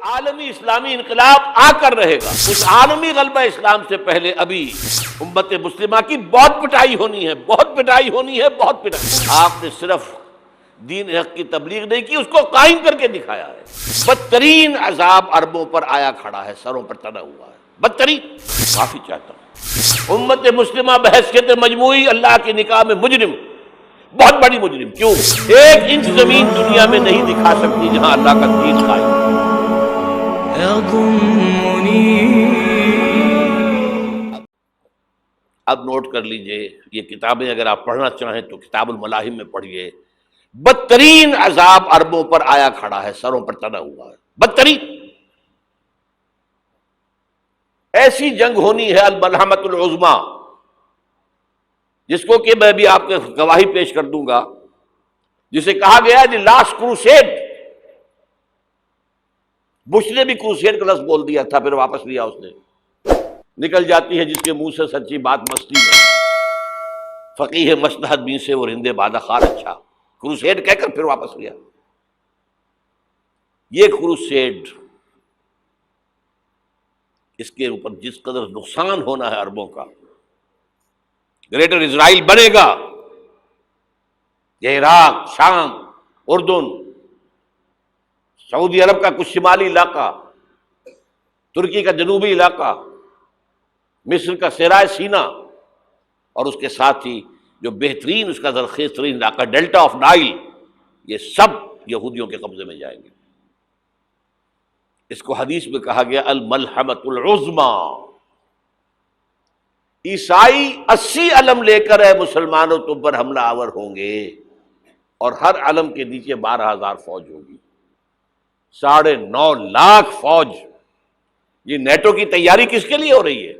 عالمی اسلامی انقلاب آ کر رہے گا، اس عالمی غلبہ اسلام سے پہلے ابھی امت مسلمہ کی بہت پٹائی ہونی ہے، بہت پٹائی ہونی ہے، بہت پٹائی۔ آپ نے صرف دین حق کی تبلیغ نہیں کی، اس کو قائم کر کے دکھایا ہے۔ بدترین عذاب عربوں پر آیا کھڑا ہے، سروں پر ٹنا ہوا ہے، بدترین۔ معافی چاہتا ہوں، امت مسلمہ بحیثیت مجموعی اللہ کی نگاہ میں مجرم، بہت بڑی مجرم۔ کیوں؟ ایک انچ زمین دنیا میں نہیں دکھا سکتی جہاں اللہ کا دین قائم ہے۔ اب نوٹ کر لیجئے، یہ کتابیں اگر آپ پڑھنا چاہیں تو کتاب الملاحم میں پڑھیے۔ بدترین عذاب عربوں پر آیا کھڑا ہے، سروں پر ٹنا ہوا ہے، بدترین۔ ایسی جنگ ہونی ہے الملحمۃ العظمیٰ، جس کو کہ میں بھی آپ کو گواہی پیش کر دوں گا، جسے کہا گیا دی لاسٹ کروسیڈ۔ بش نے بھی کروسیڈ کا لفظ بول دیا تھا، پھر واپس لیا اس نے۔ نکل جاتی ہے جس کے منہ سے سچی بات مستی میں، فقیہ مصلحت بھی سے وہ رندے بادہ خار اچھا، کروسیڈ کہہ کر پھر واپس لیا۔ یہ کروسیڈ، اس کے اوپر جس قدر نقصان ہونا ہے عربوں کا، گریٹر اسرائیل بنے گا، یہ عراق، شام، اردن، سعودی عرب کا کچھ شمالی علاقہ، ترکی کا جنوبی علاقہ، مصر کا صحرائے سینا، اور اس کے ساتھ ہی جو بہترین اس کا زرخیز ترین علاقہ ڈیلٹا آف نائل، یہ سب یہودیوں کے قبضے میں جائیں گے۔ اس کو حدیث میں کہا گیا الملحمۃ العظمیٰ۔ عیسائی 80 علم لے کر ہے مسلمانوں تم پر حملہ آور ہوں گے، اور ہر علم کے نیچے 12,000 فوج ہوگی، 9.5 لاکھ فوج۔ یہ نیٹو کی تیاری کس کے لیے ہو رہی ہے؟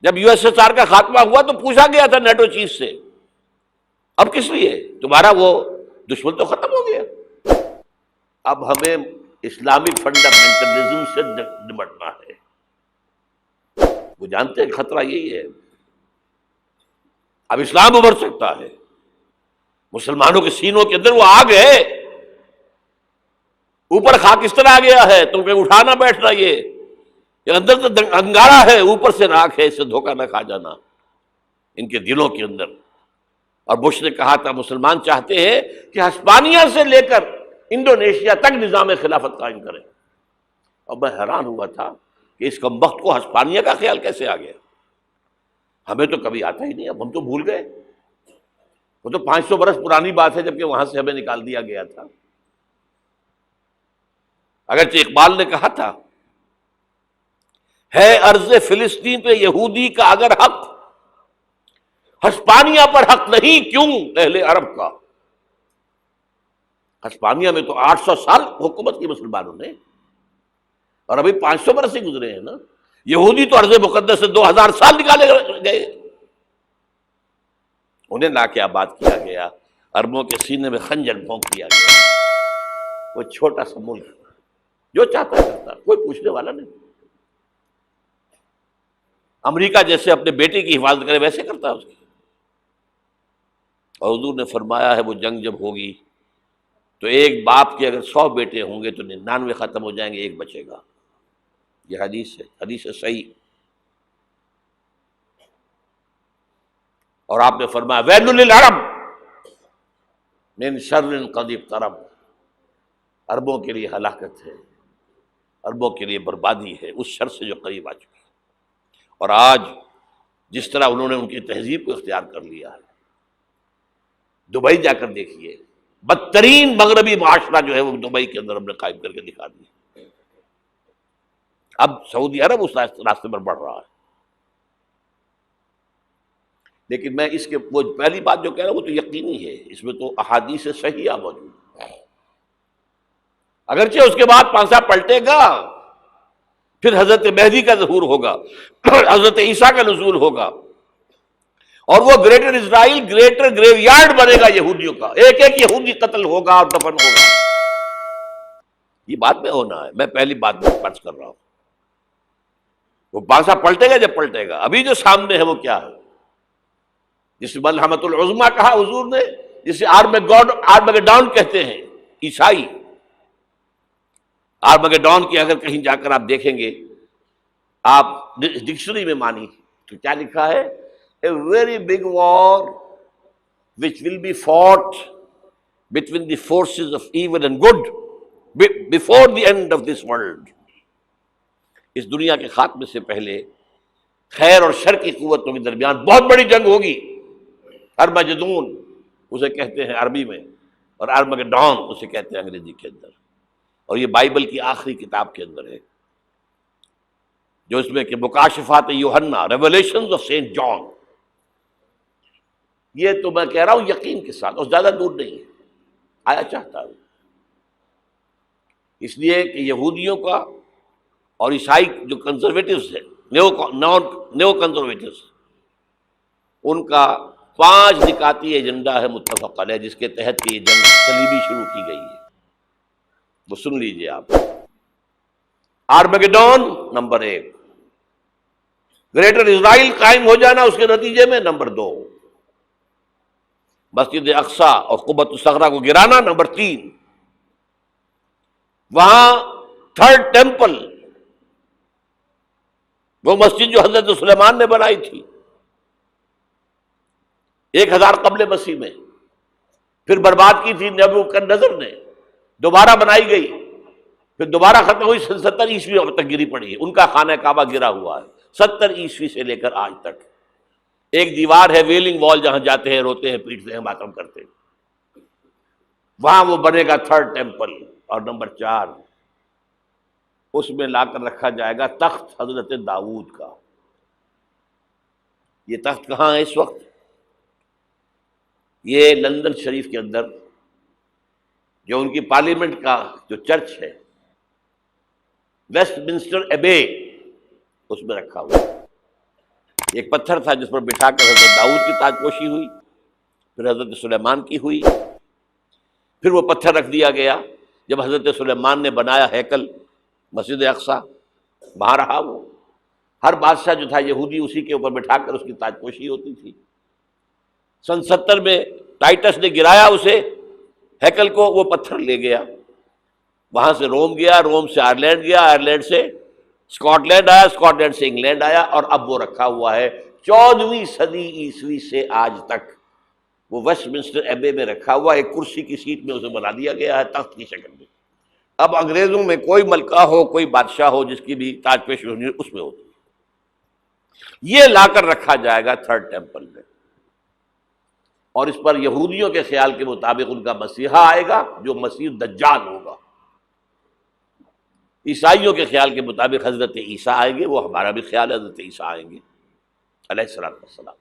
جب یو ایس ایس آر کا خاتمہ ہوا تو پوچھا گیا تھا نیٹو چیف سے، اب کس لیے؟ تمہارا وہ دشمن تو ختم ہو گیا، اب ہمیں اسلامک فنڈامنٹلزم سے نمٹنا ہے۔ وہ جانتے ہیں خطرہ یہی ہے، اب اسلام ابھر سکتا ہے، مسلمانوں کے سینوں کے اندر وہ آگ ہے، اوپر خاکستر آ گیا ہے، تم کو اٹھانا بیٹھنا، یہ اندر تو انگارہ ہے، اوپر سے راکھ ہے، اس سے دھوکہ نہ کھا جانا ان کے دلوں کے اندر۔ اور بش نے کہا تھا مسلمان چاہتے ہیں کہ ہسپانیہ سے لے کر انڈونیشیا تک نظام خلافت قائم کریں، اور میں حیران ہوا تھا کہ اس کمبخت کو ہسپانیہ کا خیال کیسے آ گیا؟ ہمیں تو کبھی آتا ہی نہیں، اب ہم تو بھول گئے، وہ تو 500 برس پرانی بات ہے جبکہ وہاں سے ہمیں نکال دیا گیا تھا۔ اگرچہ اقبال نے کہا تھا ہے ارض فلسطین پہ یہودی کا اگر حق، ہسپانیہ پر حق نہیں کیوں اہل عرب کا؟ ہسپانیہ میں تو 800 سال حکومت کی مسلمانوں نے، اور ابھی 500 برس سے گزرے ہیں نا۔ یہودی تو ارض مقدس سے 2000 سال نکالے گئے، انہیں لا کے آباد کیا گیا، عربوں کے سینے میں خنجر بھونک دیا گیا۔ وہ چھوٹا سا ملک جو چاہتا ہے کرتا، کوئی پوچھنے والا نہیں۔ امریکہ جیسے اپنے بیٹے کی حفاظت کرے ویسے کرتا ہے اس کی۔ اور حضور نے فرمایا ہے وہ جنگ جب ہوگی تو ایک باپ کے اگر 100 بیٹے ہوں گے تو 99 ختم ہو جائیں گے، ایک بچے گا۔ یہ حدیث ہے، حدیث ہے صحیح۔ اور آپ نے فرمایا ویل للعرب من شر قد اقترب، عربوں کے لیے ہلاکت ہے، عربوں کے لیے بربادی ہے اس شر سے جو قریب آ چکی ہے۔ اور آج جس طرح انہوں نے ان کی تہذیب کو اختیار کر لیا ہے، دبئی جا کر دیکھیے، بدترین مغربی معاشرہ جو ہے وہ دبئی کے اندر ہم نے قائم کر کے دکھا دیا۔ اب سعودی عرب اس راستے پر بڑھ رہا ہے۔ لیکن میں اس کے وہ پہلی بات جو کہہ رہا ہوں وہ تو یقینی ہے، اس میں تو احادیث صحیحہ موجود ہے۔ اگرچہ اس کے بعد پانسا پلٹے گا، پھر حضرت مہدی کا ظہور ہوگا، حضرت عیسیٰ کا نزول ہوگا، اور وہ گریٹر اسرائیل گریٹر گریو یارڈ بنے گا یہودیوں کا، ایک ایک یہودی قتل ہوگا اور دفن ہوگا۔ یہ بات میں ہونا ہے، میں پہلی بات میں فرض کر رہا ہوں۔ وہ پانسا پلٹے گا جب پلٹے گا، ابھی جو سامنے ہے وہ کیا ہے؟ جس ملحمۃ العظمیٰ کہا حضور نے، جسے آرمیگیڈون کہتے ہیں عیسائی، آرمگیڈون کی اگر کہیں جا کر آپ دیکھیں گے، آپ ڈکشنری میں مانی تو کیا لکھا ہے؟ A very big war which will be fought between the forces of evil and good before the end of this world. اس دنیا کے خاتمے سے پہلے خیر اور شر کی قوتوں کے درمیان بہت بڑی جنگ ہوگی، ارمجدون اسے کہتے ہیں عربی میں، اور ارمگیڈون اسے کہتے ہیں انگریزی کے اندر، اور یہ بائبل کی آخری کتاب کے اندر ہے، جو اس میں کہ مکاشفات یوحنا، ریولیشنز آف سینٹ جان. یہ تو میں کہہ رہا ہوں یقین کے ساتھ، اور زیادہ دور نہیں ہے، آیا چاہتا ہوں. اس لیے کہ یہودیوں کا اور عیسائی جو کنزرویٹوز ہیں، نیو کنزرویٹوز، ان کا 5 نکاتی ایجنڈا ہے متفق علیہ، جس کے تحت یہ جنگ صلیبی شروع کی گئی ہے. وہ سن لیجئے آپ. آرمگیڈون نمبر 1، گریٹر اسرائیل قائم ہو جانا اس کے نتیجے میں نمبر 2، مسجد اقصی اور قبۃ الصغریٰ کو گرانا نمبر 3، وہاں تھرڈ ٹیمپل، وہ مسجد جو حضرت سلیمان نے بنائی تھی 1000 قبل مسیح میں، پھر برباد کی تھی نبوکدنضر نے، دوبارہ بنائی گئی، پھر دوبارہ ختم ہوئی، 70 عیسوی تک گری پڑی ہے. ان کا خانہ کعبہ گرا ہوا ہے 70 عیسوی سے لے کر آج تک. ایک دیوار ہے ویلنگ وال، جہاں جاتے ہیں، روتے ہیں، پیٹتے ہیں، ماتم کرتے ہیں، وہاں وہ بنے گا تھرڈ ٹیمپل. اور نمبر 4، اس میں لا کر رکھا جائے گا تخت حضرت داؤد کا. یہ تخت کہاں ہے اس وقت؟ یہ لندن شریف کے اندر، جو ان کی پارلیمنٹ کا جو چرچ ہے، ویسٹ منسٹر ایبے، اس میں رکھا ہوا. ایک پتھر تھا جس پر بٹھا کر حضرت داؤد کی تاج پوشی ہوئی، پھر حضرت سلیمان کی ہوئی، پھر وہ پتھر رکھ دیا گیا جب حضرت سلیمان نے بنایا ہیکل مسجد اقصی، وہاں رہا وہ. ہر بادشاہ جو تھا یہودی اسی کے اوپر بٹھا کر اس کی تاج پوشی ہوتی تھی. سن 70 میں ٹائٹس نے گرایا اسے، ہیکل کو، وہ پتھر لے گیا، وہاں سے روم گیا، روم سے آئرلینڈ گیا، آئرلینڈ سے اسکاٹ لینڈ آیا، اسکاٹ لینڈ سے انگلینڈ آیا، اور اب وہ رکھا ہوا ہے 14ویں صدی عیسوی سے آج تک. وہ ویسٹ منسٹر ایبے میں رکھا ہوا، ایک کرسی کی سیٹ میں اسے بنا دیا گیا ہے تخت کی شکل میں. اب انگریزوں میں کوئی ملکہ ہو، کوئی بادشاہ ہو جس کی بھی تاج پوشی ہونی اس میں ہوتی. یہ لا کر رکھا جائے گا تھرڈ ٹیمپل میں، اور اس پر یہودیوں کے خیال کے مطابق ان کا مسیحا آئے گا جو مسیح دجال ہوگا. عیسائیوں کے خیال کے مطابق حضرت عیسیٰ آئیں گے، وہ ہمارا بھی خیال ہے حضرت عیسیٰ آئیں گے علیہ السلام.